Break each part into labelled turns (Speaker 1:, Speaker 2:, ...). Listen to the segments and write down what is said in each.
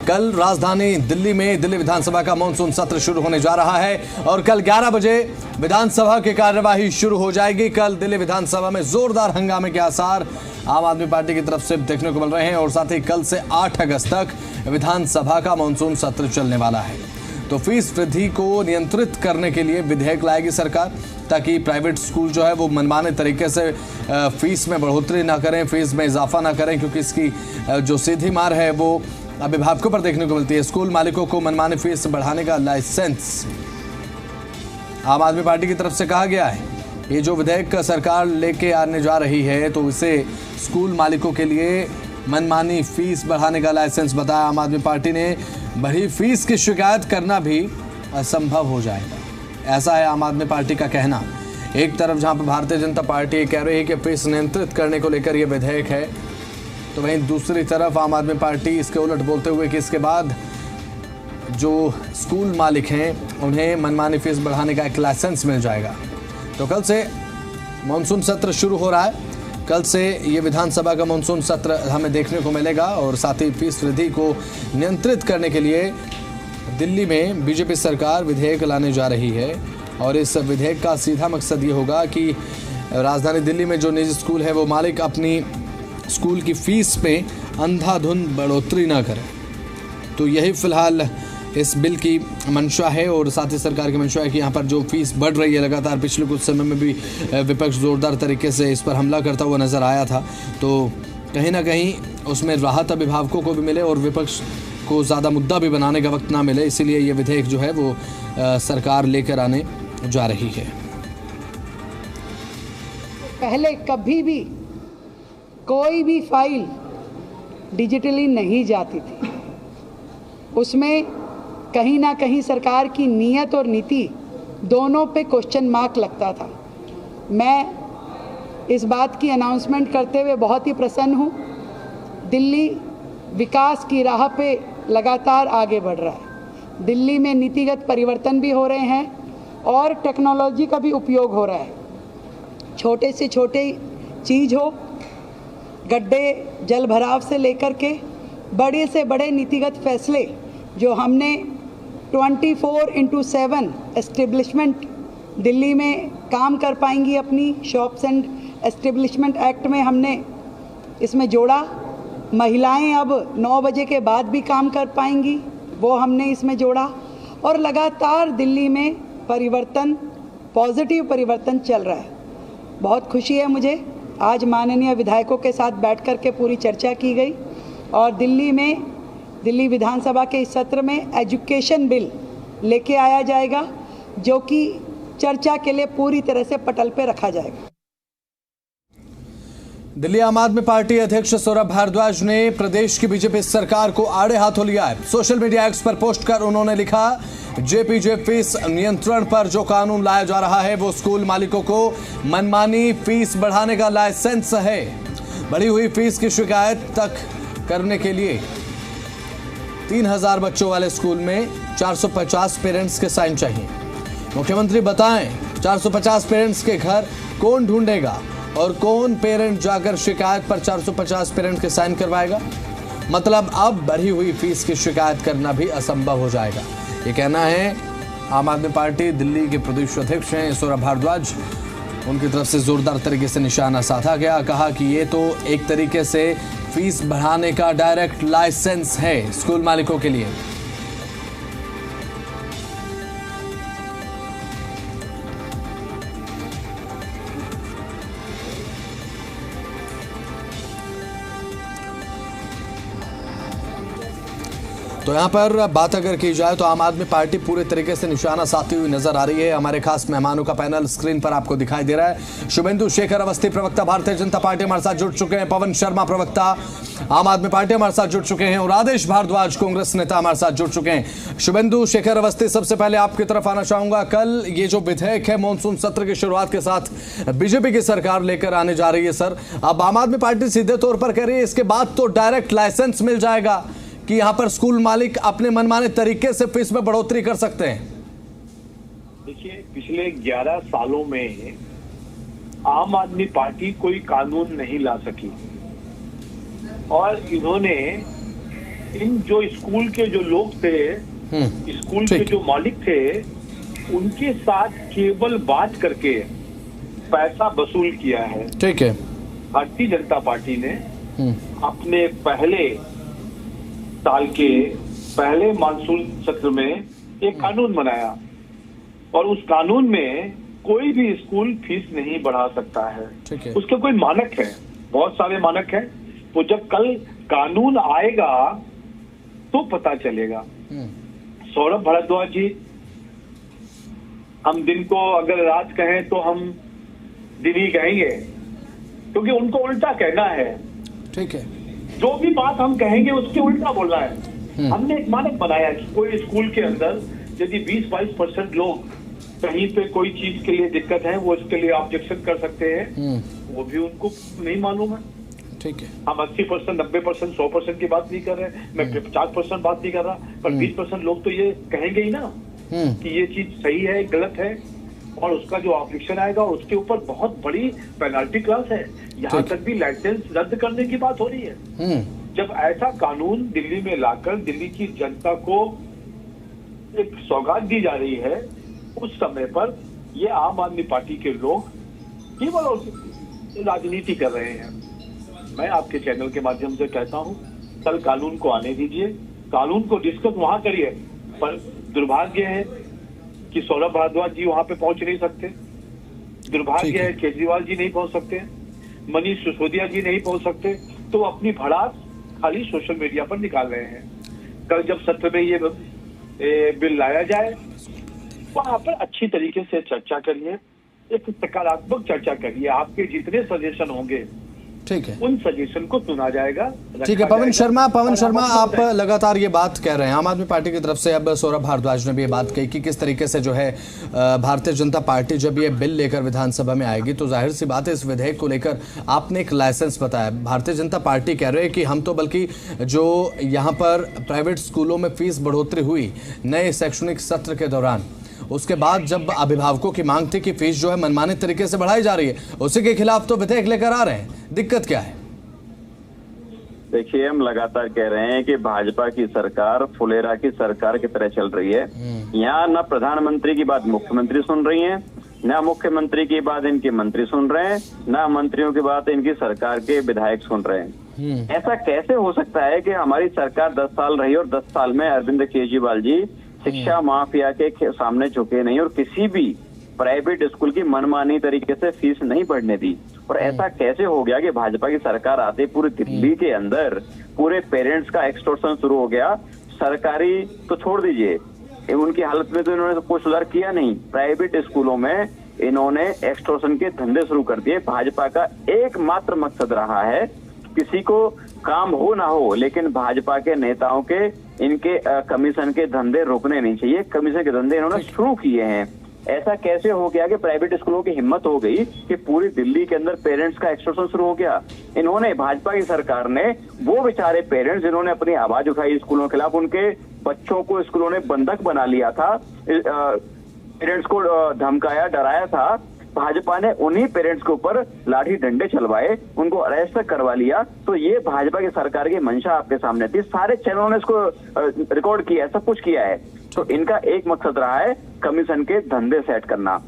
Speaker 1: कल राजधानी दिल्ली में दिल्ली विधानसभा का मॉनसून सत्र शुरू होने जा रहा है और कल 11 बजे विधानसभा की कार्यवाही शुरू हो जाएगी। कल दिल्ली विधानसभा में जोरदार हंगामे के आसार आम आदमी पार्टी की तरफ से देखने को मिल रहे हैं और साथ ही कल से 8 अगस्त तक विधानसभा का मॉनसून सत्र चलने वाला है। तो फीस वृद्धि को नियंत्रित करने के लिए विधेयक लाएगी सरकार, ताकि प्राइवेट स्कूल जो है वो मनमाने तरीके से फीस में बढ़ोतरी ना करें, फीस में इजाफा ना करें, क्योंकि इसकी जो सीधी मार है वो अभिभावकों पर देखने को मिलती है। स्कूल मालिकों को मनमानी फीस बढ़ाने का लाइसेंस आम आदमी पार्टी की तरफ से कहा गया है। ये जो विधेयक सरकार लेके आने जा रही है तो इसे स्कूल मालिकों के लिए मनमानी फीस बढ़ाने का लाइसेंस बताया आम आदमी पार्टी ने। बढ़ी फीस की शिकायत करना भी असंभव हो जाएगा, ऐसा है आम आदमी पार्टी का कहना। एक तरफ जहां पर भारतीय जनता पार्टी कह रही है कि फीस नियंत्रित करने को लेकर यह विधेयक है, तो वहीं दूसरी तरफ आम आदमी पार्टी इसके उलट बोलते हुए कि इसके बाद जो स्कूल मालिक हैं उन्हें मनमानी फीस बढ़ाने का एक लाइसेंस मिल जाएगा। तो कल से मानसून सत्र शुरू हो रहा है। कल से ये विधानसभा का मानसून सत्र हमें देखने को मिलेगा और साथ ही फीस वृद्धि को नियंत्रित करने के लिए दिल्ली में बीजेपी सरकार विधेयक लाने जा रही है। और इस विधेयक का सीधा मकसद ये होगा कि राजधानी दिल्ली में जो निजी स्कूल है वो मालिक अपनी स्कूल की फीस पे अंधाधुंध बढ़ोतरी ना करें। तो यही फिलहाल इस बिल की मंशा है और साथ ही सरकार की मंशा है कि यहाँ पर जो फीस बढ़ रही है लगातार, पिछले कुछ समय में भी विपक्ष जोरदार तरीके से इस पर हमला करता हुआ नजर आया था, तो कहीं ना कहीं उसमें राहत अभिभावकों को भी मिले और विपक्ष को ज़्यादा मुद्दा भी बनाने का वक्त ना मिले, इसीलिए ये विधेयक जो है वो सरकार लेकर आने जा रही है।
Speaker 2: पहले कभी भी कोई भी फाइल डिजिटली नहीं जाती थी, उसमें कहीं ना कहीं सरकार की नीयत और नीति दोनों पे क्वेश्चन मार्क लगता था। मैं इस बात की अनाउंसमेंट करते हुए बहुत ही प्रसन्न हूँ। दिल्ली विकास की राह पे लगातार आगे बढ़ रहा है। दिल्ली में नीतिगत परिवर्तन भी हो रहे हैं और टेक्नोलॉजी का भी उपयोग हो रहा है। छोटे से छोटे चीज़ हो, गड्ढे जल भराव से लेकर के बड़े से बड़े नीतिगत फैसले जो हमने 24/7 एस्टेब्लिशमेंट दिल्ली में काम कर पाएंगी अपनी शॉप्स एंड एस्टेब्लिशमेंट एक्ट में हमने इसमें जोड़ा। महिलाएं अब 9 बजे के बाद भी काम कर पाएंगी, वो हमने इसमें जोड़ा। और लगातार दिल्ली में परिवर्तन, पॉजिटिव परिवर्तन चल रहा है। बहुत खुशी है मुझे, आज माननीय विधायकों के साथ बैठ कर के पूरी चर्चा की गई और दिल्ली विधानसभा के इस सत्र में एजुकेशन बिल लेके आया जाएगा, जो कि चर्चा के लिए पूरी तरह से पटल पे रखा जाएगा।
Speaker 1: दिल्ली आम आदमी पार्टी अध्यक्ष सौरभ भारद्वाज ने प्रदेश की बीजेपी सरकार को आड़े हाथों लिया है। सोशल मीडिया एक्स पर पोस्ट कर उन्होंने लिखा, जेपीजे फीस नियंत्रण पर जो कानून लाया जा रहा है वो स्कूल मालिकों को मनमानी फीस बढ़ाने का लाइसेंस है। बढ़ी हुई फीस की शिकायत तक करने के लिए 3000 बच्चों वाले स्कूल में 450 पेरेंट्स के साइन चाहिए। मुख्यमंत्री बताएं 450 पेरेंट्स के घर कौन ढूंढेगा और कौन पेरेंट जाकर शिकायत पर 450 पेरेंट्स के साइन करवाएगा। मतलब अब बढ़ी हुई फीस की शिकायत करना भी असंभव हो जाएगा, ये कहना है आम आदमी पार्टी दिल्ली के प्रदेश अध्यक्ष हैं सौरभ भारद्वाज। उनकी तरफ से जोरदार तरीके से निशाना साधा गया, कहा कि ये तो एक तरीके से फीस बढ़ाने का डायरेक्ट लाइसेंस है स्कूल मालिकों के लिए। तो यहाँ पर बात अगर की जाए तो आम आदमी पार्टी पूरे तरीके से निशाना साधती हुई नजर आ रही है। हमारे खास मेहमानों का पैनल स्क्रीन पर आपको दिखाई दे रहा है। शुभेंदु शेखर अवस्थी प्रवक्ता भारतीय जनता पार्टी हमारे साथ जुड़ चुके हैं, पवन शर्मा प्रवक्ता आम आदमी पार्टी हमारे साथ जुड़ चुके हैं और आदेश भारद्वाज कांग्रेस नेता हमारे साथ जुड़ चुके हैं। शुभेंदु शेखर अवस्थी, सबसे पहले आपकी तरफ आना चाहूंगा। कल ये जो विधेयक है मानसून सत्र की शुरुआत के साथ बीजेपी की सरकार लेकर आने जा रही है सर, अब आम आदमी पार्टी सीधे तौर पर कह रही है इसके बाद तो डायरेक्ट लाइसेंस मिल जाएगा कि यहां पर स्कूल मालिक अपने मनमाने तरीके से फीस में बढ़ोतरी कर सकते हैं।
Speaker 3: देखिए, पिछले 11 सालों में आम आदमी पार्टी कोई कानून नहीं ला सकी और इन्होंने इन जो स्कूल के जो लोग थे, स्कूल के
Speaker 1: ठीक।
Speaker 3: जो मालिक थे, उनके साथ केवल बात करके पैसा वसूल किया है।
Speaker 1: ठीक है।
Speaker 3: भारतीय जनता पार्टी ने अपने पहले साल के पहले मानसून सत्र में एक कानून बनाया और उस कानून में कोई भी स्कूल फीस नहीं बढ़ा सकता है।
Speaker 1: ठीक है।
Speaker 3: उसके कोई मानक है, बहुत सारे मानक हैं। तो जब कल कानून आएगा तो पता चलेगा। सौरभ भारद्वाज जी, हम दिन को अगर रात कहें तो हम दिन ही कहेंगे, क्योंकि उनको उल्टा कहना है।
Speaker 1: ठीक है।
Speaker 3: जो भी बात हम कहेंगे उसके उल्टा बोलना है। हमने एक मानक बनाया कि कोई स्कूल के अंदर यदि 20-22% लोग कहीं पे कोई चीज के लिए दिक्कत है, वो इसके लिए ऑब्जेक्शन कर सकते हैं, वो भी उनको नहीं मालूम है।
Speaker 1: ठीक है।
Speaker 3: हम 80%, 90%, 100% की बात नहीं कर रहे, मैं 50% बात नहीं कर रहा, पर 20% लोग तो ये कहेंगे ही ना कि ये चीज सही है, गलत है, और उसका जो ऑब्जेक्शन आएगा उसके ऊपर बहुत बड़ी पेनल्टी क्लास है। यहाँ तक भी लाइसेंस रद्द करने की बात हो रही है। जब ऐसा कानून दिल्ली में लाकर दिल्ली की जनता को एक सौगात दी जा रही है, उस समय पर ये आम आदमी पार्टी के लोग केवल राजनीति कर रहे हैं। मैं आपके चैनल के माध्यम से कहता हूं, कल कानून को आने दीजिए, कानून को डिस्कस वहां करिए, पर दुर्भाग्य है कि सौरभ भारद्वाज जी वहां पे पहुंच नहीं सकते, दुर्भाग्य है केजरीवाल जी नहीं पहुंच सकते, मनीष सिसोदिया जी नहीं पहुंच सकते, तो अपनी भड़ास खाली सोशल मीडिया पर निकाल रहे हैं। कल जब सत्र में ये बिल लाया जाए, वहां पर अच्छी तरीके से चर्चा करिए, एक सकारात्मक चर्चा करिए। आपके जितने सजेशन होंगे,
Speaker 1: ठीक है,
Speaker 3: उन सजेशन को सुना जाएगा।
Speaker 1: ठीक है। पवन शर्मा, आप लगातार ये बात कह रहे हैं, आम आदमी पार्टी की तरफ से अब सौरभ भारद्वाज ने भी ये बात कही कि किस तरीके से जो है भारतीय जनता पार्टी जब ये बिल लेकर विधानसभा में आएगी तो जाहिर सी बात है इस विधेयक को लेकर आपने एक लाइसेंस बताया। भारतीय जनता पार्टी कह रहे हैं कि हम तो बल्कि जो यहाँ पर प्राइवेट स्कूलों में फीस बढ़ोतरी हुई नए शैक्षणिक सत्र के दौरान, उसके बाद जब अभिभावकों की मांग थी कि फीस जो है मनमाने तरीके से बढ़ाई जा रही है, उसी के खिलाफ तो विधेयक लेकर आ रहे हैं। दिक्कत क्या है?
Speaker 4: देखिए, हम लगातार कह रहे हैं कि भाजपा की सरकार फुलेरा की सरकार की तरह चल रही है। यहाँ न प्रधानमंत्री की बात मुख्यमंत्री सुन रही है, न मुख्यमंत्री की बात इनके मंत्री सुन रहे हैं, न मंत्रियों की बात इनकी सरकार के विधायक सुन रहे हैं। ऐसा कैसे हो सकता है कि हमारी सरकार 10 साल रही और 10 साल में अरविंद केजरीवाल जी शिक्षा माफिया के सामने झुके नहीं और किसी भी प्राइवेट स्कूल की मनमानी तरीके से फीस नहीं बढ़ने दी। और ऐसा कैसे हो गया कि भाजपा की सरकार आते पूरी दिल्ली के अंदर पूरे पेरेंट्स का एक्सटॉर्शन शुरू हो गया। सरकारी तो छोड़ दीजिए, उनकी हालत में तो इन्होंने कोई सुधार किया नहीं। प्राइवेट स्कूलों में इन्होंने एक्सटॉर्शन के धंधे शुरू कर दिए। भाजपा का एकमात्र मकसद रहा है किसी को काम हो ना हो, लेकिन भाजपा के नेताओं के इनके कमीशन के धंधे रोकने नहीं चाहिए। कमीशन के धंधे इन्होंने शुरू किए हैं। ऐसा कैसे हो गया कि प्राइवेट स्कूलों की हिम्मत हो गई कि पूरी दिल्ली के अंदर पेरेंट्स का एक्सटॉर्शन शुरू हो गया? इन्होंने, भाजपा की सरकार ने, वो बेचारे पेरेंट्स जिन्होंने अपनी आवाज उठाई स्कूलों के खिलाफ, उनके बच्चों को स्कूलों ने बंधक बना लिया था, पेरेंट्स को धमकाया, डराया था, भाजपा ने उन्हीं पेरेंट्स के ऊपर लाठी डंडे चलवाए, उनको अरेस्ट करवा लिया। तो ये भाजपा की सरकार की मंशा आपके सामने थी। सारे चैनलों ने इसको रिकॉर्ड किया है, सब कुछ किया है। तो इनका एक मकसद रहा है कमीशन के धंधे सेट करना।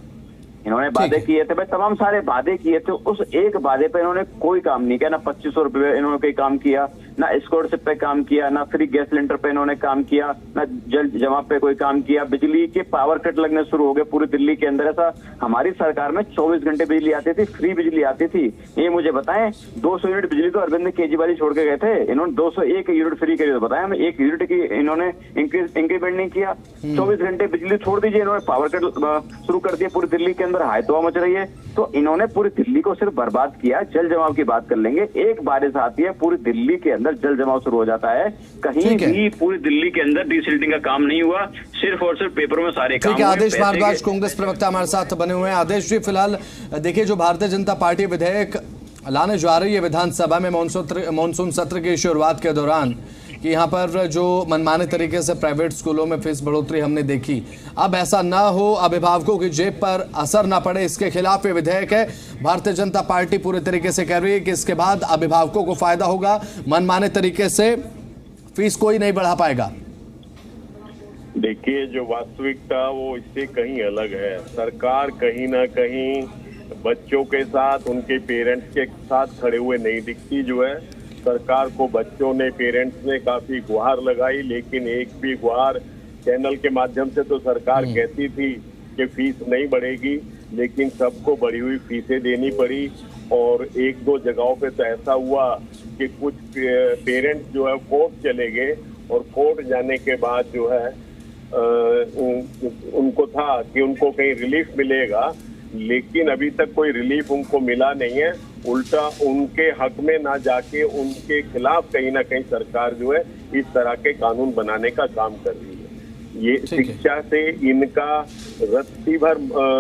Speaker 4: इन्होंने वादे किए थे भाई, तमाम सारे वादे किए थे, उस एक वादे पे इन्होंने कोई काम नहीं किया। ना 2500 रुपए इन्होंने कोई काम किया, ना स्कॉलरशिप पे काम किया, ना फ्री गैस सिलेंडर पे इन्होंने काम किया, ना जल जमा पे कोई काम किया। बिजली के पावर कट लगने शुरू हो गए पूरी दिल्ली के अंदर। ऐसा हमारी सरकार में 24 घंटे बिजली आती थी, फ्री बिजली आती थी। ये मुझे बताएं, 200 यूनिट बिजली तो अरविंद केजरीवाल छोड़ के गए थे, इन्होंने 201 यूनिट फ्री करी। तो बताया हमें 1 यूनिट की इन्होंने इंक्रीमेंट नहीं किया। 24 घंटे बिजली छोड़ दीजिए, इन्होंने पावर कट शुरू कर दिया पूरी दिल्ली के अंदर, हाय तो मच रही है। तो इन्होंने पूरी दिल्ली को सिर्फ बर्बाद किया। जल जमाव की बात कर लेंगे, एक बारिश आती है पूरी दिल्ली के अंदर जल जमाव शुरू हो जाता है। कहीं भी पूरी दिल्ली के अंदर डिसिल्टिंग का काम नहीं हुआ, सिर्फ और सिर्फ पेपरों में सारे काम।
Speaker 1: आदेश भारद्वाज कांग्रेस प्रवक्ता हमारे साथ बने हुए हैं। आदेश जी, फिलहाल देखिए जो भारतीय जनता पार्टी विधेयक लाने जा रही है विधानसभा में मानसून सत्र की शुरुआत के दौरान, कि यहाँ पर जो मनमाने तरीके से प्राइवेट स्कूलों में फीस बढ़ोतरी हमने देखी, अब ऐसा ना हो, अभिभावकों की जेब पर असर ना पड़े, इसके खिलाफ ये विधेयक है। भारतीय जनता पार्टी पूरे तरीके से कह रही है कि इसके बाद अभिभावकों को फायदा होगा। मनमाने तरीके से फीस कोई नहीं बढ़ा पाएगा?
Speaker 5: देखिए, जो वास्तविकता वो इससे कहीं अलग है। सरकार कहीं ना कहीं बच्चों के साथ, उनके पेरेंट्स के साथ खड़े हुए नहीं दिखती। जो है सरकार को बच्चों ने, पेरेंट्स ने काफी गुहार लगाई, लेकिन एक भी गुहार चैनल के माध्यम से तो सरकार कहती थी कि फीस नहीं बढ़ेगी, लेकिन सबको बढ़ी हुई फीसें देनी पड़ी। और एक दो जगहों पे तो ऐसा हुआ कि कुछ पेरेंट्स जो है कोर्ट चले गए, और कोर्ट जाने के बाद जो है उनको था कि उनको कहीं रिलीफ मिलेगा, लेकिन अभी तक कोई रिलीफ उनको मिला नहीं है। उल्टा उनके हक में ना जाके उनके खिलाफ कहीं ना कहीं सरकार जो है इस तरह के कानून बनाने का काम कर रही है। ये शिक्षा से इनका रत्ती भर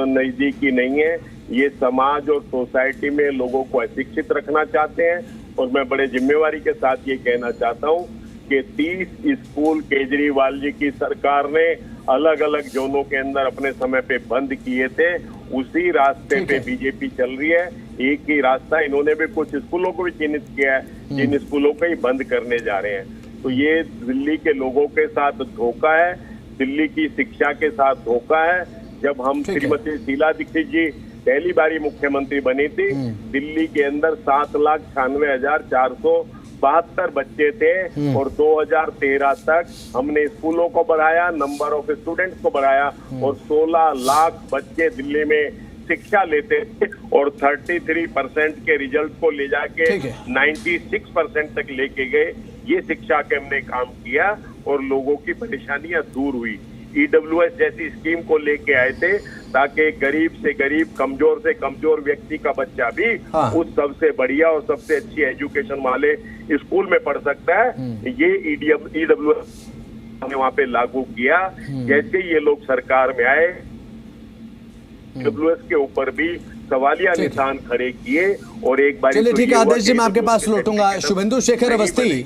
Speaker 5: नजदीकी नहीं है। ये समाज और सोसाइटी में लोगों को अशिक्षित रखना चाहते हैं। और मैं बड़े जिम्मेवारी के साथ ये कहना चाहता हूँ कि 30 स्कूल केजरीवाल जी की सरकार ने अलग अलग जोनों के अंदर अपने समय पे बंद किए थे, उसी रास्ते पे बीजेपी चल रही है। एक ही रास्ता, इन्होंने भी कुछ स्कूलों को भी चिन्हित किया है जिन स्कूलों को ही बंद करने जा रहे हैं। तो ये दिल्ली के लोगों के साथ धोखा है, दिल्ली की शिक्षा के साथ धोखा है। जब हम श्रीमती शीला दीक्षित जी पहली बारी मुख्यमंत्री बनी थी, दिल्ली के अंदर 7,96,472 बच्चे थे, और 2013 तक हमने स्कूलों को बढ़ाया, नंबर ऑफ स्टूडेंट्स को बढ़ाया, और 16 लाख बच्चे दिल्ली में शिक्षा लेते थे, और 33% के रिजल्ट को ले जाके 96% तक लेके गए। ये शिक्षा के हमने काम किया और लोगों की परेशानियां दूर हुई। EWS जैसी स्कीम को लेके आए थे ताकि गरीब से गरीब, कमजोर से कमजोर व्यक्ति का बच्चा भी उस सबसे बढ़िया और सबसे अच्छी एजुकेशन वाले स्कूल में पढ़ सकता है। ये EWS हमने वहाँ पे लागू किया। जैसे ये लोग सरकार में आए, EWS के ऊपर भी सवालिया निशान खड़े किए, और एक बार
Speaker 1: चलिए ठीक है आदेश जी, मैं आपके पास लौटूंगा। शुभेंदु शेखर अवस्थी,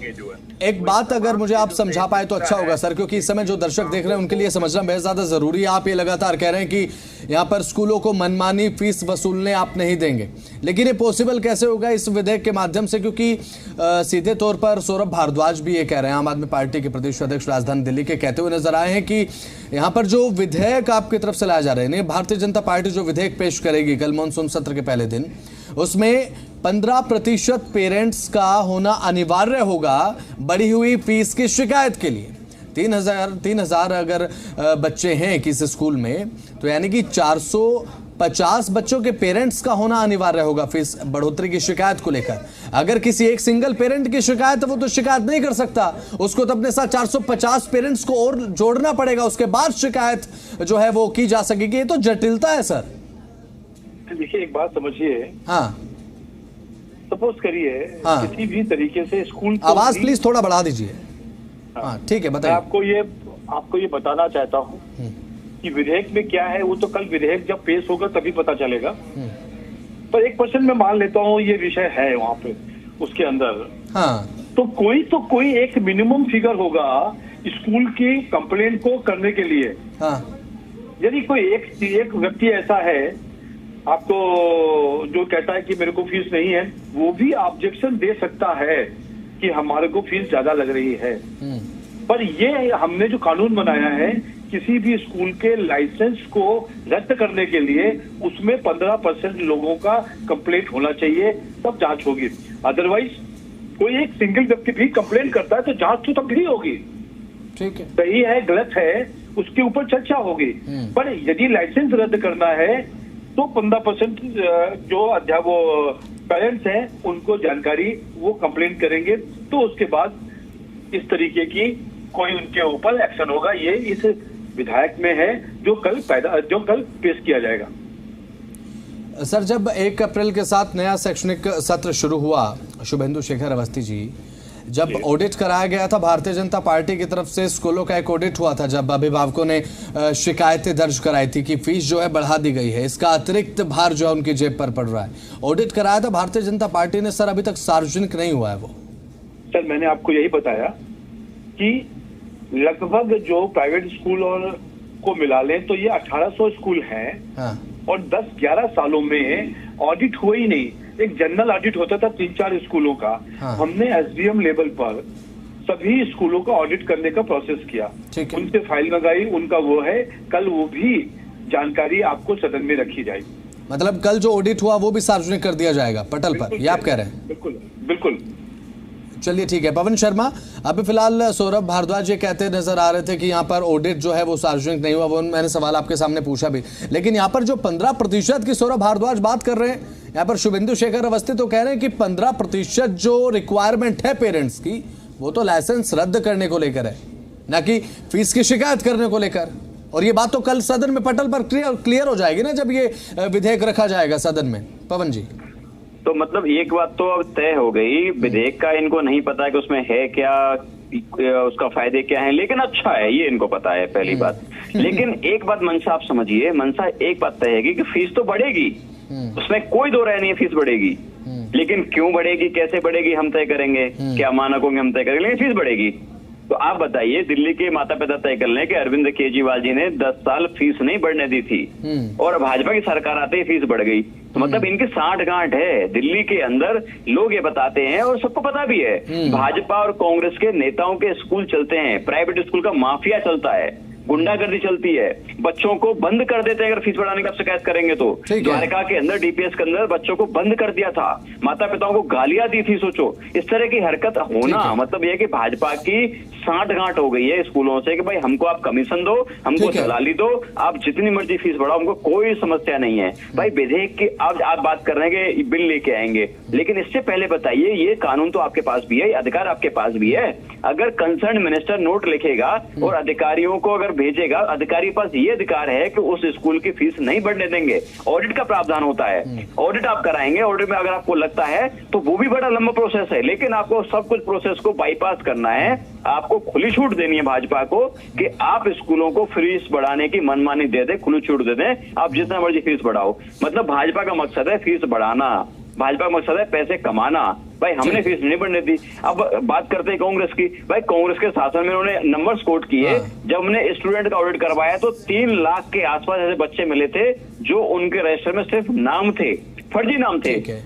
Speaker 1: एक बात अगर मुझे आप समझा पाए तो अच्छा होगा सर, क्योंकि इस समय जो दर्शक देख रहे हैं उनके लिए समझना बेहद ज्यादा जरूरी है। आप ये लगातार कह रहे हैं कि यहाँ पर स्कूलों को मनमानी फीस वसूलने आप नहीं देंगे, लेकिन ये पॉसिबल कैसे होगा इस विधेयक के माध्यम से? क्योंकि सीधे तौर पर सौरभ भारद्वाज भी ये कह रहे हैं, आम आदमी पार्टी के प्रदेश अध्यक्ष राजधानी दिल्ली के, कहते हुए नजर आए हैं कि यहाँ पर जो विधेयक आपकी तरफ से लाया जा रहे हैं, भारतीय जनता पार्टी जो विधेयक पेश करेगी कल मानसून सत्र के पहले दिन, उसमें 15% पेरेंट्स का होना अनिवार्य होगा बढ़ी हुई फीस की शिकायत के लिए। 3,000 अगर बच्चे हैं किसी स्कूल में, तो यानी कि 450 बच्चों के पेरेंट्स का होना अनिवार्य होगा फीस बढ़ोतरी की शिकायत को लेकर। अगर किसी एक सिंगल पेरेंट की शिकायत है, वो तो शिकायत नहीं कर सकता, उसको तो अपने साथ 450 पेरेंट्स को और जोड़ना पड़ेगा, उसके बाद शिकायत जो है वो की जा सकेगी। ये तो जटिलता है सर।
Speaker 3: देखिए, एक बात समझिए।
Speaker 1: हाँ,
Speaker 3: सपोज करिए किसी भी तरीके से स्कूल,
Speaker 1: आवाज प्लीज थोड़ा बढ़ा दीजिए। हाँ ठीक है, बताइए।
Speaker 3: आपको ये बताना चाहता हूँ कि विधेयक में क्या है, वो तो कल विधेयक जब पेश होगा तभी पता चलेगा। पर 1% मैं मान लेता हूँ ये विषय है वहाँ पे उसके अंदर।
Speaker 1: हाँ, तो
Speaker 3: कोई एक मिनिमम फिगर होगा स्कूल की कंप्लेंट को करने के लिए।
Speaker 1: हाँ,
Speaker 3: यदि कोई एक व्यक्ति ऐसा है आपको जो कहता है कि मेरे को फीस नहीं है, वो भी ऑब्जेक्शन दे सकता है कि हमारे को फीस ज्यादा लग रही है। पर ये हमने जो कानून बनाया है, किसी भी स्कूल के लाइसेंस को रद्द करने के लिए उसमें 15% लोगों का कंप्लेंट होना चाहिए, तब जांच होगी। अदरवाइज कोई एक सिंगल व्यक्ति भी कंप्लेंट करता है तो जांच तो तब भी होगी।
Speaker 1: ठीक है,
Speaker 3: सही है गलत है उसके ऊपर चर्चा होगी। पर यदि लाइसेंस रद्द करना है तो 15% जो अध्यापक पेरेंट्स हैं उनको जानकारी वो कंप्लेंट करेंगे, तो उसके बाद इस तरीके की कोई उनके ऊपर एक्शन होगा। ये इस विधायक में है जो कल पेश किया जाएगा।
Speaker 1: सर, जब 1 अप्रैल के साथ नया शैक्षणिक सत्र शुरू हुआ, शुभेंदु शेखर अवस्थी जी, जब ऑडिट कराया गया था भारतीय जनता पार्टी की तरफ से, स्कूलों का एक ऑडिट हुआ था जब अभिभावकों ने शिकायतें दर्ज कराई थी कि फीस जो है बढ़ा दी गई है, इसका अतिरिक्त भार जो है उनकी जेब पर पड़ रहा है। ऑडिट कराया था भारतीय जनता पार्टी ने, सर अभी तक सार्वजनिक नहीं हुआ है वो।
Speaker 3: सर मैंने आपको यही बताया कि लगभग जो प्राइवेट स्कूल और को मिला लें तो ये 1800 स्कूल हैं।
Speaker 1: हाँ।
Speaker 3: और 10-11 सालों में ऑडिट हुआ ही नहीं। एक जनरल ऑडिट होता था 3-4 स्कूलों का। हाँ। हमने SDM लेवल पर सभी स्कूलों का ऑडिट करने का प्रोसेस किया,
Speaker 1: ठीक है।
Speaker 3: उनसे फाइल मंगाई, उनका वो है, कल वो भी जानकारी आपको सदन में रखी जाएगी।
Speaker 1: मतलब कल जो ऑडिट हुआ वो भी सार्वजनिक कर दिया जाएगा पटल पर, ये आप कह रहे हैं?
Speaker 3: बिल्कुल बिल्कुल।
Speaker 1: चलिए ठीक है। पवन शर्मा, अभी फिलहाल सौरभ भारद्वाज ये कहते नजर आ रहे थे कि यहाँ पर ऑडिट जो है वो सार्वजनिक नहीं हुआ, वो मैंने सवाल आपके सामने पूछा भी, लेकिन यहाँ पर जो 15% की सौरभ भारद्वाज बात कर रहे हैं, यहाँ पर शुभेंदु शेखर अवस्थी तो कह रहे हैं कि 15% जो रिक्वायरमेंट है पेरेंट्स की, वो तो लाइसेंस रद्द करने को लेकर है, ना कि फीस की शिकायत करने को लेकर। और ये बात तो कल सदन में पटल पर क्लियर हो जाएगी ना, जब ये विधेयक रखा जाएगा सदन में। पवन जी,
Speaker 4: तो मतलब एक बात तो अब तय हो गई, विधेयक का इनको नहीं पता कि उसमें है क्या, उसका फायदे क्या है, लेकिन अच्छा है ये इनको पता है, पहली बात। लेकिन एक बात मनसा आप समझिए, मनसा एक बात तय है कि फीस तो बढ़ेगी, उसमें कोई दो राय नहीं है, फीस बढ़ेगी। लेकिन क्यों बढ़ेगी, कैसे बढ़ेगी, हम तय करेंगे, क्या मानकों में हम तय करेंगे, लेकिन फीस बढ़ेगी। तो आप बताइए, दिल्ली के माता पिता तय कर लें कि अरविंद केजरीवाल जी ने 10 साल फीस नहीं बढ़ने दी थी और भाजपा की सरकार आते ही फीस बढ़ गई, तो मतलब इनकी साठ गांठ है दिल्ली के अंदर। लोग ये बताते हैं और सबको पता भी है, भाजपा और कांग्रेस के नेताओं के स्कूल चलते हैं, प्राइवेट स्कूल का माफिया चलता है, गुंडागर्दी चलती है, बच्चों को बंद कर देते हैं अगर फीस बढ़ाने का शिकायत करेंगे तो। द्वारका के अंदर डीपीएस के अंदर बच्चों को बंद कर दिया था, माता पिताओं को गालियां दी थी। सोचो इस तरह की हरकत होना, मतलब यह कि भाजपा की साठ गांठ हो गई है स्कूलों से कि भाई हमको आप कमीशन दो, हमको दलाली दो, आप जितनी मर्जी फीस बढ़ाओ, हमको कोई समस्या नहीं है। भाई विधेयक की आप बात कर रहे हैं कि बिल लेके आएंगे, लेकिन इससे पहले बताइए, ये कानून तो आपके पास भी है, अधिकार आपके पास भी है। अगर कंसर्न मिनिस्टर नोट लिखेगा और अधिकारियों को अगर भेजेगा, अधिकारी के पास ये अधिकार है कि उस स्कूल की फीस नहीं बढ़ने देंगे। ऑडिट का प्रावधान होता है, ऑडिट आप कराएंगे, ऑडिट में अगर आपको लगता है तो वो भी बड़ा लंबा प्रोसेस है, लेकिन आपको सब कुछ प्रोसेस को बाईपास करना है। आपको खुली छूट देनी है भाजपा को कि आप स्कूलों को फीस बढ़ाने की मनमानी दे दे, खुली छूट दे दें, आप जितना मर्जी फीस बढ़ाओ। मतलब भाजपा का मकसद है फीस बढ़ाना, भाजपा का मकसद है पैसे कमाना। भाई हमने फीस नहीं बढ़ने दी। अब बात करते हैं कांग्रेस की। भाई कांग्रेस के शासन में उन्होंने नंबर्स कोट किए, जब हमने स्टूडेंट का ऑडिट करवाया तो 3 लाख के आसपास ऐसे बच्चे मिले थे जो उनके रजिस्टर में सिर्फ नाम थे, फर्जी नाम थे।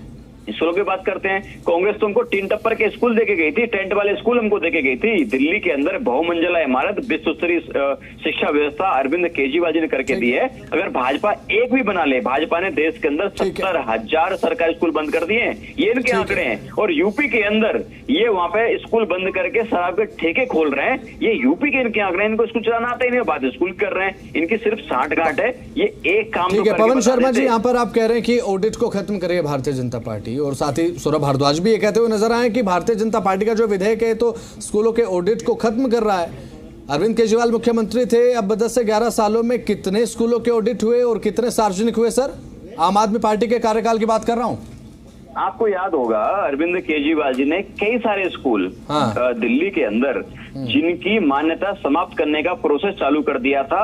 Speaker 4: स्कूलों की बात करते हैं, कांग्रेस तो हमको 3 टप्पर के स्कूल देके गई थी, टेंट वाले स्कूल हमको देके गई थी। दिल्ली के अंदर बहुमंजिला इमारत, विश्व स्तरीय शिक्षा व्यवस्था अरविंद केजरीवाल जी ने करके दी है। अगर भाजपा एक भी बना ले, भाजपा ने देश के अंदर 70,000 सरकारी स्कूल बंद कर दिए हैं, ये इनके आंकड़े हैं। और यूपी के अंदर ये वहां पे स्कूल बंद करके शराब के ठेके खोल रहे हैं, ये यूपी के इनके आंकड़े, इनको स्कूल चलाना आता ही नहीं, बात स्कूल कर रहे हैं। इनकी सिर्फ 60 गांठ है, ये एक काम।
Speaker 1: ठीक है पवन शर्मा जी, यहाँ पर आप कह रहे हैं कि ऑडिट को खत्म करेगी भारतीय जनता पार्टी, और साथ ही सौरभ भारद्वाज भी ये कहते हुए नजर आए कि भारतीय जनता पार्टी का जो विधेयक है तो स्कूलों के ऑडिट को खत्म कर रहा है। अरविंद केजरीवाल मुख्यमंत्री थे, अब 10 से 11 सालों में कितने स्कूलों के ऑडिट हुए और कितने सार्वजनिक हुए सर? आम आदमी पार्टी के कार्यकाल की बात कर रहा हूं।
Speaker 4: आपको याद होगा अरविंद केजरीवाल जी ने कई सारे स्कूल दिल्ली के अंदर जिनकी मान्यता समाप्त करने का प्रोसेस चालू कर दिया था,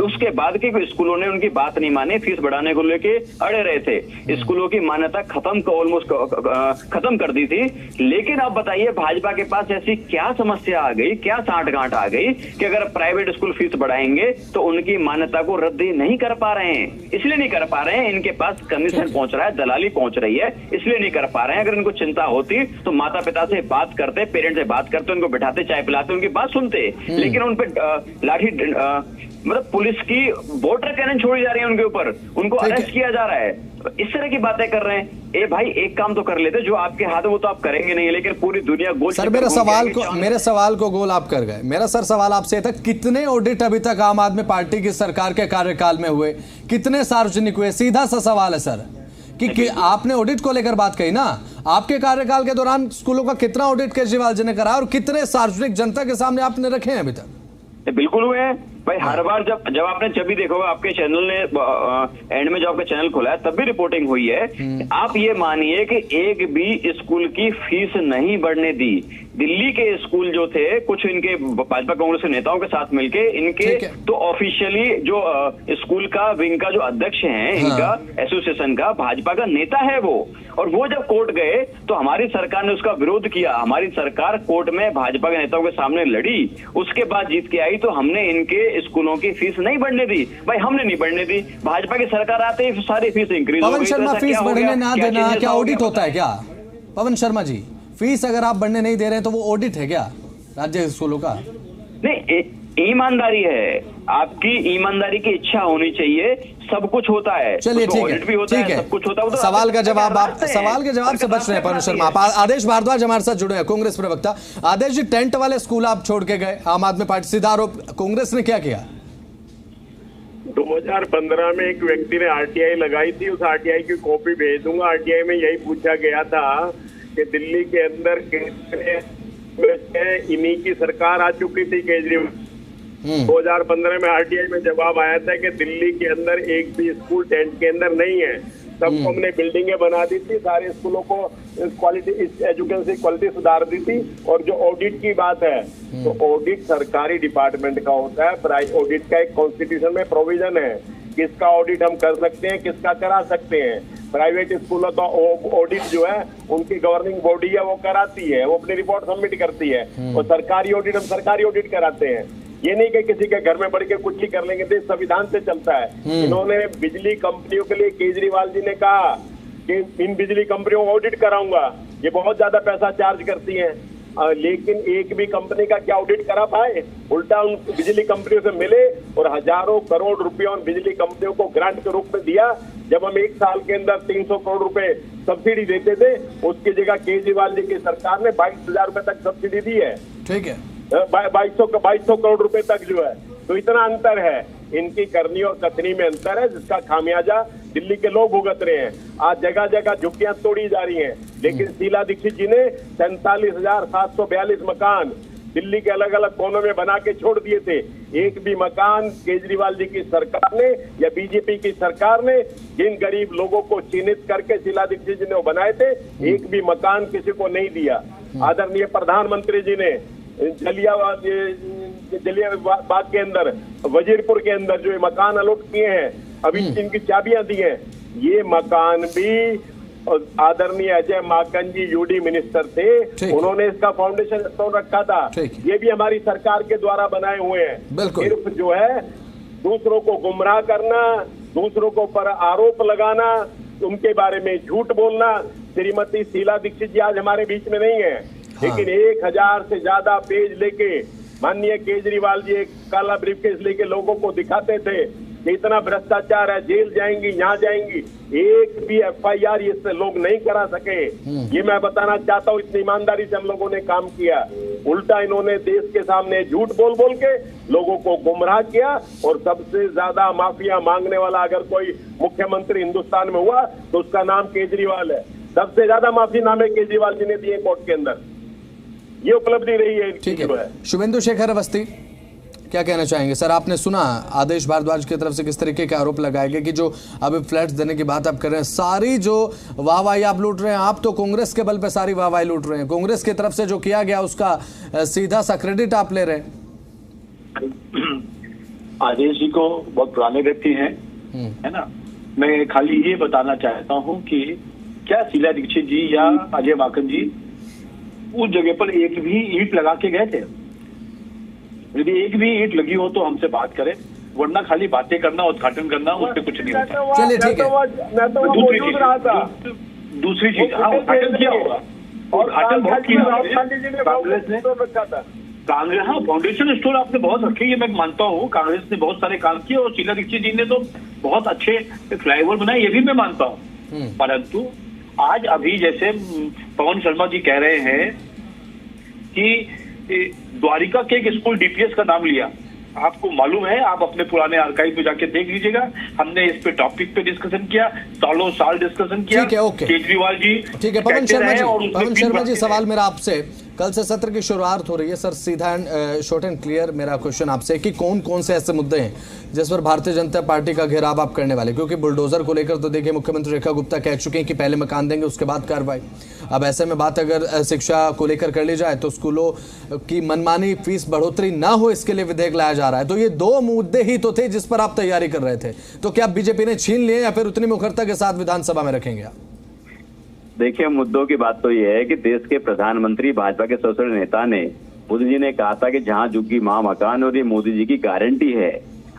Speaker 4: उसके बाद के स्कूलों ने उनकी बात नहीं मानी, फीस बढ़ाने को लेके अड़े रहे थे, स्कूलों की मान्यता ऑलमोस्ट खत्म कर दी थी। लेकिन अब बताइए भाजपा के पास ऐसी क्या समस्या आ गई, क्या साठ गांठ आ गई कि अगर प्राइवेट स्कूल फीस बढ़ाएंगे तो उनकी मान्यता को रद्द नहीं कर पा रहे हैं। इसलिए नहीं कर पा रहे हैं, इनके पास कमीशन पहुंच रहा है, दलाली पहुंच रही है, इसलिए नहीं कर पा रहे हैं। अगर इनको चिंता होती तो माता पिता से बात करते, पेरेंट्स से बात करते, उनको बिठाते, चाय पिलाते, उनकी बात सुनते। लेकिन उन पे लाठी मतलब पुलिस की वोटर कैनन छोड़ी जा रही है उनके ऊपर, उनको अरेस्ट किया जा रहा है, इस तरह की बातें कर रहे हैं। ए भाई एक काम तो कर लेते, जो आपके हाथ है वो तो आप करेंगे नहीं, लेकिन पूरी दुनिया गोल।
Speaker 1: सर मेरे सवाल को गोल आप कर गए। मेरा सर सवाल आपसे था, कितने ऑडिट अभी तक आम आदमी पार्टी की सरकार के कार्यकाल में हुए, कितने सार्वजनिक हुए? सीधा सा सवाल है सर कि आपने ऑडिट को लेकर बात कही ना, आपके कार्यकाल के दौरान स्कूलों का कितना ऑडिट केजरीवाल जी ने करा और कितने सार्वजनिक जनता के सामने आपने रखे हैं अभी तक?
Speaker 4: बिल्कुल हुए हैं भाई। हर बार जब आपने जब भी देखोगे आपके चैनल ने एंड में जब आपका चैनल खोला है तब भी रिपोर्टिंग हुई है। आप ये मानिए कि एक भी स्कूल की फीस नहीं बढ़ने दी। दिल्ली के स्कूल जो थे, कुछ इनके भाजपा कांग्रेस के नेताओं के साथ मिलके इनके तो ऑफिशियली जो स्कूल का विंग का जो अध्यक्ष है, इनका एसोसिएशन का भाजपा का नेता है वो, और वो जब कोर्ट गए तो हमारी सरकार ने उसका विरोध किया। हमारी सरकार कोर्ट में भाजपा के नेताओं के सामने लड़ी, उसके बाद जीत के आई, तो हमने इनके स्कूलों की फीस नहीं बढ़ने दी। भाई हमने नहीं बढ़ने दी, भाजपा की सरकार आते ही सारी फीस इंक्रीज हो गई।
Speaker 1: पवन शर्मा, फीस बढ़ने ना देना क्या ऑडिट होता है क्या? पवन शर्मा जी, फीस अगर आप बढ़ने नहीं दे रहे हैं तो वो ऑडिट है क्या? राज्य स्कूलों का?
Speaker 6: नहीं, ईमानदारी है, आपकी ईमानदारी की इच्छा होनी चाहिए, सब कुछ होता है।
Speaker 1: चलिए ठीक है, ठीक है,
Speaker 6: सब कुछ होता है। तो
Speaker 1: सवाल का जवाब आप सवाल के जवाब से बच रहे हैं पवन शर्मा। आदेश भारद्वाज हमारे साथ जुड़े हैं, कांग्रेस प्रवक्ता। आदेश जी, टेंट वाले स्कूल आप छोड़ के गए, आम आदमी पार्टी, सीधा आरोप कांग्रेस ने क्या किया?
Speaker 5: 2015 में एक व्यक्ति ने आरटीआई लगाई थी, उस आरटीआई की कॉपी भेज दूंगा। आरटीआई में यही पूछा गया था कि दिल्ली के अंदर इन्हीं की सरकार आ चुकी थी, केजरीवाल। 2015 में आरटीआई में जवाब आया था कि दिल्ली के अंदर एक भी स्कूल टेंट के अंदर नहीं है। सबको हमने बिल्डिंगें बना दी थी, सारे स्कूलों को क्वालिटी, एजुकेशन की क्वालिटी सुधार दी थी। और जो ऑडिट की बात है, तो ऑडिट सरकारी डिपार्टमेंट का होता है। प्राइवेट ऑडिट का एक कॉन्स्टिट्यूशन में प्रोविजन है, किसका ऑडिट हम कर सकते हैं, किसका करा सकते हैं। प्राइवेट स्कूलों का ऑडिट जो है उनकी गवर्निंग बॉडी है, वो कराती है, वो अपनी रिपोर्ट सबमिट करती है। और सरकारी ऑडिट, हम सरकारी ऑडिट कराते हैं। ये नहीं कि किसी के घर में बढ़ के कुछ ही कर लेंगे, देश संविधान से चलता है। इन्होंने बिजली कंपनियों के लिए, केजरीवाल जी ने कहा कि इन बिजली कंपनियों को ऑडिट कराऊंगा, ये बहुत ज्यादा पैसा चार्ज करती हैं, लेकिन एक भी कंपनी का क्या ऑडिट करा पाए? उल्टा उन बिजली कंपनियों से मिले और हजारों करोड़ रुपए उन बिजली कंपनियों को ग्रांट के रूप में दिया। जब हम एक साल के अंदर 300 करोड़ रुपए सब्सिडी देते थे, उसकी जगह केजरीवाल जी की सरकार ने 22,000 रुपए तक सब्सिडी दी है।
Speaker 1: ठीक है,
Speaker 5: 2200 करोड़ रुपए तक जो है। तो इतना अंतर है, इनकी करनी और कथनी में अंतर है, जिसका खामियाजा दिल्ली के लोग भुगत रहे हैं। आज जगह जगह झुग्गियां तोड़ी जा रही हैं, लेकिन शीला दीक्षित जी ने 47,742 मकान दिल्ली के अलग अलग कोनों में बना के छोड़ दिए थे। एक भी मकान केजरीवाल जी की सरकार ने या बीजेपी की सरकार ने जिन गरीब लोगों को चिन्हित करके शीला दीक्षित जी ने वो बनाए थे, एक भी मकान किसी को नहीं दिया। आदरणीय प्रधानमंत्री जी ने जलियाबाग के अंदर, वजीरपुर के अंदर जो मकान अलॉट किए हैं, अभी इनकी चाबियां दी हैं। ये मकान भी आदरणीय अजय माकन जी यूडी मिनिस्टर थे, उन्होंने इसका फाउंडेशन स्टोन रखा था। ये भी हमारी सरकार के द्वारा बनाए हुए हैं। सिर्फ जो है दूसरों को गुमराह करना, दूसरों को पर आरोप लगाना, उनके बारे में झूठ बोलना। श्रीमती शीला दीक्षित जी आज हमारे बीच में नहीं है, लेकिन 1000 से ज्यादा पेज लेके माननीय केजरीवाल जी एक काला ब्रीफकेस लेके लोगों को दिखाते थे कि इतना भ्रष्टाचार है, जेल जाएंगी, यहाँ जाएंगी। एक भी FIR इससे लोग नहीं करा सके। ये मैं बताना चाहता हूँ, इतनी ईमानदारी से हम लोगों ने काम किया। उल्टा इन्होंने देश के सामने झूठ बोल बोल के लोगों को गुमराह किया। और सबसे ज्यादा माफिया मांगने वाला अगर कोई मुख्यमंत्री हिंदुस्तान में हुआ तो उसका नाम केजरीवाल है। सबसे ज्यादा माफी नामे केजरीवाल जी ने दिए कोर्ट के अंदर, ये उपलब्धि रही है।
Speaker 1: ठीक है, शुभेंदु शेखर अवस्थी, क्या कहना चाहेंगे सर? आपने सुना आदेश भारद्वाज की तरफ से किस तरीके के आरोप लगाए गए कि जो अभी फ्लैट्स देने की बात आप कर रहे हैं, सारी जो वाहवाही आप लूट रहे हैं, आप तो कांग्रेस के बल पे सारी वाहवाही लूट रहे हैं। कांग्रेस की तरफ से जो किया गया उसका सीधा सा क्रेडिट आप ले रहे हैं।
Speaker 7: आदेश जी को बहुत पुराने व्यक्ति हैं, है ना। मैं खाली ये बताना चाहता हूँ कि क्या शीला दीक्षित जी या अजय माकन जी उस जगह पर एक भी ईंट लगा के गए थे? यदि एक भी ईंट लगी हो तो हमसे बात करें, वरना खाली बातें करना, उद्घाटन करना, उससे कुछ नहीं होता।
Speaker 1: चलिए ठीक है।
Speaker 7: दूसरी चीज, हाँ, उद्घाटन किया होगा, उद्घाटन बहुत किया कांग्रेस ने। कांग्रेस, हाँ, फाउंडेशन स्टोर आपने बहुत रखे, ये मैं मानता हूँ। कांग्रेस ने बहुत सारे काम किए और शीला दीक्षित जी ने तो बहुत अच्छे फ्लाईओवर बनाए, ये भी मैं मानता हूँ। परंतु आज अभी जैसे पवन शर्मा जी कह रहे हैं कि द्वारिका के एक स्कूल DPS का नाम लिया, आपको मालूम है, आप अपने पुराने आर्काइव में जाके देख लीजिएगा। हमने इस पे टॉपिक पे डिस्कशन किया, सालों साल डिस्कशन किया।
Speaker 1: ठीक है, ओके,
Speaker 7: केजरीवाल जी।
Speaker 1: ठीक है, पवन शर्मा जी, सवाल मेरा आपसे, कल से सत्र की शुरुआत हो रही है सर, सीधा एंड शॉर्ट एंड क्लियर मेरा क्वेश्चन आपसे कि कौन कौन से ऐसे मुद्दे हैं जिस पर भारतीय जनता पार्टी का घेराव आप करने वाले? क्योंकि बुलडोजर को लेकर तो देखिए मुख्यमंत्री रेखा गुप्ता कह चुके हैं कि पहले मकान देंगे उसके बाद कार्रवाई। अब ऐसे में बात अगर शिक्षा को लेकर कर ली जाए तो स्कूलों की मनमानी फीस बढ़ोतरी ना हो, इसके लिए विधेयक लाया जा रहा है। तो ये दो मुद्दे ही तो थे जिस पर आप तैयारी कर रहे थे, तो क्या बीजेपी ने छीन लिए या फिर उतनी मुखरता के साथ विधानसभा में रखेंगे आप?
Speaker 4: देखिए, मुद्दों की बात तो यह है कि देश के प्रधानमंत्री, भाजपा के सबसे बड़े नेता ने, मोदी जी ने कहा था कि जहां झुग्गी मां मकान, और ये मोदी जी की गारंटी है।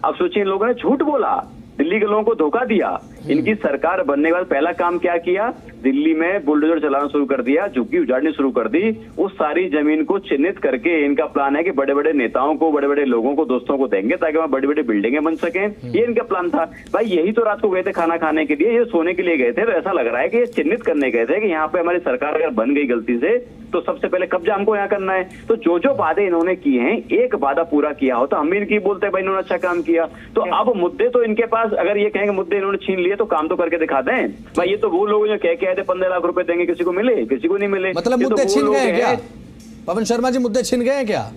Speaker 4: अब सोचिए, इन लोगों ने झूठ बोला, दिल्ली के लोगों को धोखा दिया
Speaker 6: इनकी सरकार बनने के बाद पहला काम क्या किया, दिल्ली में बुलडोजर चलाना शुरू कर दिया, झुग्गी उजाड़नी शुरू कर दी। उस सारी जमीन को चिन्हित करके इनका प्लान है कि बड़े बड़े नेताओं को, बड़े बड़े लोगों को, दोस्तों को देंगे ताकि वहां बड़ी बड़ी बिल्डिंगें बन सकें। ये इनका प्लान था। भाई यही तो रात को गए थे खाना खाने के लिए, ये सोने के लिए गए थे। तो ऐसा लग रहा है कि ये चिन्हित करने गए थे कि यहाँ पे हमारी सरकार अगर बन गई गलती से तो सबसे पहले कब्जा हमको यहाँ करना है। तो जो जो वादे इन्होंने किए हैं, एक वादा पूरा किया हो तो हम भी इनकी बोलते हैं भाई इन्होंने अच्छा काम किया। तो अब मुद्दे तो इनके पास, अगर ये कहेंगे मुद्दे इन्होंने छीन लिए तो काम तो करके दिखा दें। भाई ये तो वो लोग जो कह के आए थे 15 लाख रुपए देंगे, किसी को मिले, किसी को नहीं मिले।
Speaker 1: मतलब मुद्दे छीन गए क्या पवन शर्मा जी, मुद्दे छीन गए क्या?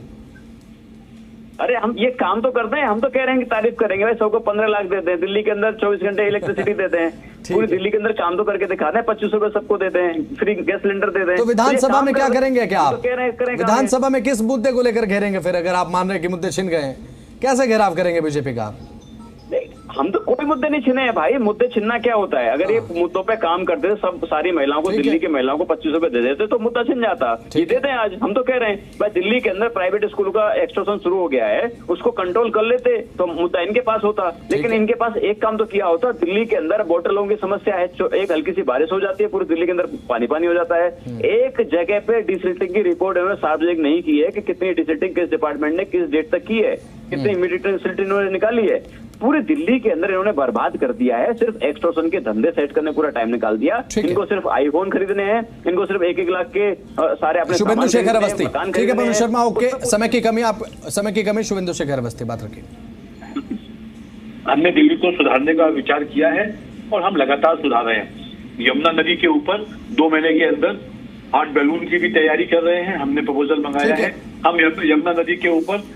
Speaker 6: अरे हम ये काम तो करते हैं, हम तो कह रहे हैं कि तारीफ करेंगे भाई, सबको 15 लाख देते हैं, दिल्ली के अंदर 24 घंटे इलेक्ट्रिसिटी देते हैं, पूरी दिल्ली के अंदर काम तो करके दिखाते हैं, 25 रुपए सबको देते हैं, फ्री गैस सिलेंडर देते हैं।
Speaker 1: तो विधानसभा में क्या करेंगे क्या आप?
Speaker 6: करें
Speaker 1: विधानसभा में किस मुद्दे को लेकर घेरेंगे फिर, अगर आप मान रहे हैं कि मुद्दे छिन गए हैं? कैसे घेराव करेंगे बीजेपी का?
Speaker 6: हम तो कोई मुद्दे नहीं छिने हैं भाई। मुद्दे छिनना क्या होता है? अगर ये मुद्दों पे काम करते सब सारी महिलाओं को, दिल्ली की महिलाओं को 25 रुपए दे देते तो मुद्दा छिन जाता। ये देते हैं आज। हम तो कह रहे हैं भाई दिल्ली के अंदर प्राइवेट स्कूलों का एक्सटॉर्शन शुरू हो गया है, उसको कंट्रोल कर लेते तो मुद्दा इनके पास होता। लेकिन इनके पास एक काम तो किया होता। दिल्ली के अंदर बोटलों की समस्या है, एक हल्की सी बारिश हो जाती है पूरी दिल्ली के अंदर पानी पानी हो जाता है। एक जगह पे डिसिल्टिंग की रिपोर्ट इन्होंने सार्वजनिक नहीं की है कि कितनी डिसिल्टिंग किस डिपार्टमेंट ने किस डेट तक की है, कितनी इमीडिएट डिसिल्टिंग इन्होंने निकाली है। पूरी दिल्ली के अंदर इन्होंने बर्बाद कर दिया है। सिर्फ एक्सटॉर्शन के धंधे सेट करने पूरा टाइम निकाल दिया। इनको सिर्फ आईफोन खरीदने हैं, इनको सिर्फ 1-1 लाख के सारे अपने
Speaker 1: शुभेंदु शेखर अवस्थी। ठीक है पवन शर्मा, ओके। समय की कमी शुभेंदु शेखर अवस्थी बात रखिए।
Speaker 7: हमने दिल्ली को सुधारने का विचार किया है और हम लगातार सुधार रहे हैं। यमुना नदी के ऊपर 2 महीने के अंदर 8 बैलून की भी तैयारी कर रहे हैं, हमने प्रपोजल मंगाया है। हम यमुना नदी के ऊपर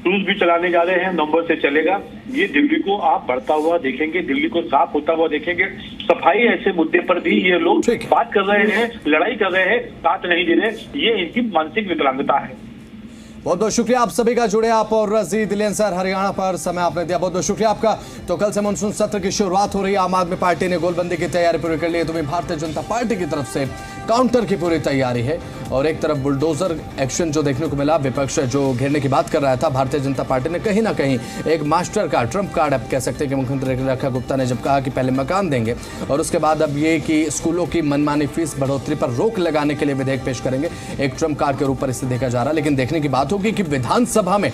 Speaker 7: क्रूज भी चलाने जा रहे हैं, नवंबर से चलेगा। ये दिल्ली को आप बढ़ता हुआ देखेंगे, दिल्ली को साफ होता हुआ देखेंगे। सफाई ऐसे मुद्दे पर भी ये लोग बात कर रहे हैं, लड़ाई कर रहे हैं, साथ नहीं दे रहे। ये इनकी मानसिक विकलांगता है।
Speaker 1: बहुत बहुत शुक्रिया आप सभी का, जुड़े आप और रजी दिलेन सर हरियाणा पर समय आपने दिया, बहुत बहुत शुक्रिया आपका। तो कल से मानसून सत्र की शुरुआत हो रही है। आम आदमी पार्टी ने गोलबंदी की तैयारी पूरी कर ली है, तो भारतीय जनता पार्टी की तरफ से काउंटर की पूरी तैयारी है। और एक तरफ बुलडोजर एक्शन जो देखने को मिला, विपक्ष जो घेरने की बात कर रहा था, भारतीय जनता पार्टी ने कहीं ना कहीं एक मास्टर कार्ड, ट्रम्प कार्ड आप कह सकते हैं कि मुख्यमंत्री रेखा गुप्ता ने जब कहा कि पहले मकान देंगे और उसके बाद अब ये कि स्कूलों की मनमानी फीस बढ़ोतरी पर रोक लगाने के लिए विधेयक पेश करेंगे, एक ट्रम्प कार्ड के रूप पर इसे देखा जा रहा है। लेकिन देखने की बात होगी कि विधानसभा में